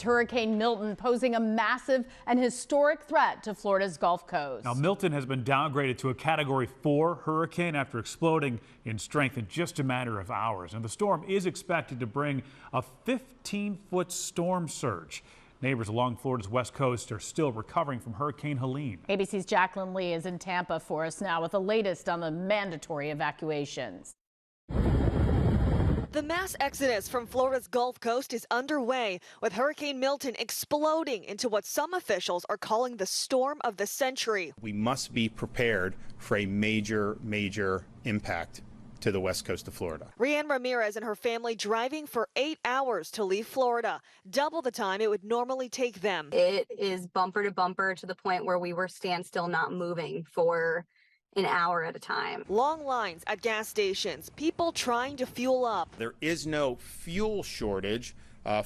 Hurricane Milton posing a massive and historic threat to Florida's Gulf Coast. Now, Milton has been downgraded to a Category 4 hurricane after exploding in strength in just a matter of hours. And the storm is expected to bring a 15-foot storm surge. Neighbors along Florida's west coast are still recovering from Hurricane Helene. ABC's Jacqueline Lee is in Tampa for us now with the latest on the mandatory evacuations. The mass exodus from Florida's Gulf Coast is underway, with Hurricane Milton exploding into what some officials are calling the storm of the century. We must be prepared for a major impact to the west coast of Florida. Rianne Ramirez and her family driving for 8 hours to leave Florida, double the time it would normally take them. It is bumper to bumper to the point where we were standstill, not moving for an hour at a time. Long lines at gas stations, people trying to fuel up. There is no fuel shortage.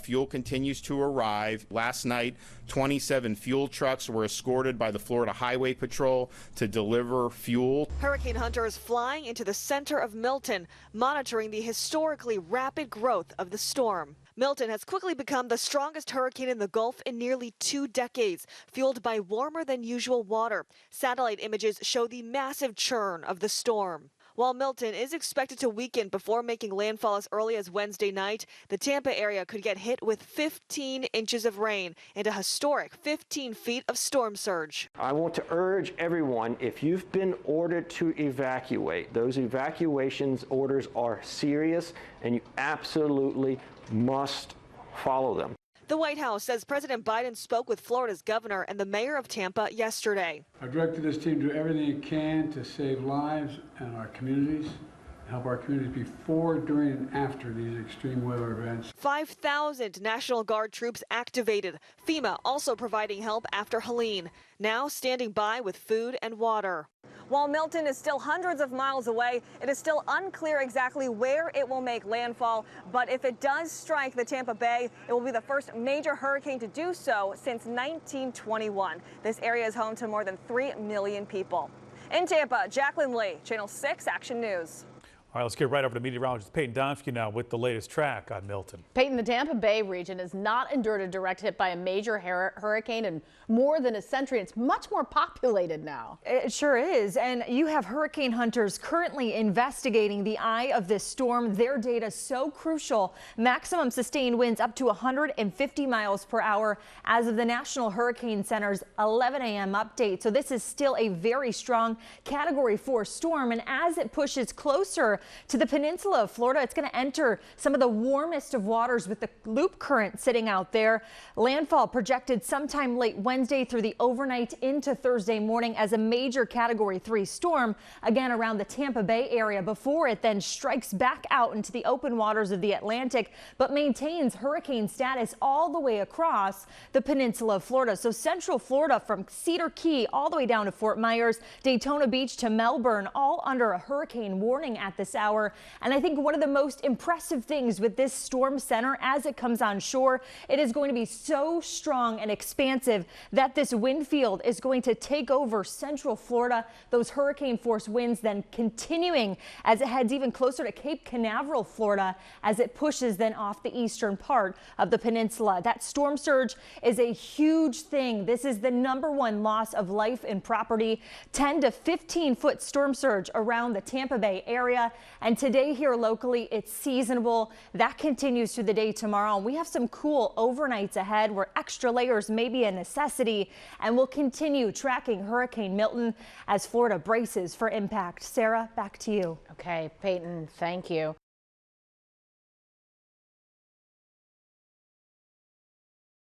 Fuel continues to arrive. Last night, 27 fuel trucks were escorted by the Florida Highway Patrol to deliver fuel. Hurricane hunters flying into the center of Milton, monitoring the historically rapid growth of the storm. Milton has quickly become the strongest hurricane in the Gulf in nearly 2 decades, fueled by warmer than usual water. Satellite images show the massive churn of the storm. While Milton is expected to weaken before making landfall as early as Wednesday night, the Tampa area could get hit with 15 inches of rain and a historic 15 feet of storm surge. I want to urge everyone, if you've been ordered to evacuate, those evacuations orders are serious and you absolutely must follow them. The White House says President Biden spoke with Florida's governor and the mayor of Tampa yesterday. I've directed this team to do everything it can to save lives and our communities, help our communities before, during, and after these extreme weather events. 5,000 National Guard troops activated. FEMA also providing help after Helene, now standing by with food and water. While Milton is still hundreds of miles away, it is still unclear exactly where it will make landfall. But if it does strike the Tampa Bay, it will be the first major hurricane to do so since 1921. This area is home to more than 3 million people. In Tampa, Jacqueline Lee, Channel 6 Action News. All right, let's get right over to meteorologist Peyton Donahue now with the latest track on Milton. Peyton, the Tampa Bay region has not endured a direct hit by a major hurricane in more than a century. It's much more populated now. It sure is. And you have hurricane hunters currently investigating the eye of this storm. Their data so crucial. Maximum sustained winds up to 150 miles per hour as of the National Hurricane Center's 11 a.m. update. So this is still a very strong Category 4 storm. And as it pushes closer to the peninsula of Florida, it's going to enter some of the warmest of waters with the loop current sitting out there. Landfall projected sometime late Wednesday through the overnight into Thursday morning as a major Category 3 storm, again around the Tampa Bay area, before it then strikes back out into the open waters of the Atlantic, but maintains hurricane status all the way across the peninsula of Florida. So central Florida from Cedar Key all the way down to Fort Myers, Daytona Beach to Melbourne, all under a hurricane warning at this hour. And I think one of the most impressive things with this storm center as it comes on shore, it is going to be so strong and expansive that this wind field is going to take over central Florida. Those hurricane force winds then continuing as it heads even closer to Cape Canaveral, Florida, as it pushes then off the eastern part of the peninsula. That storm surge is a huge thing. This is the #1 loss of life and property. 10 to 15 foot storm surge around the Tampa Bay area. And today here locally, it's seasonable. That continues through the day tomorrow. And we have some cool overnights ahead where extra layers may be a necessity. And we'll continue tracking Hurricane Milton as Florida braces for impact. Sarah, back to you. Okay, Peyton, thank you.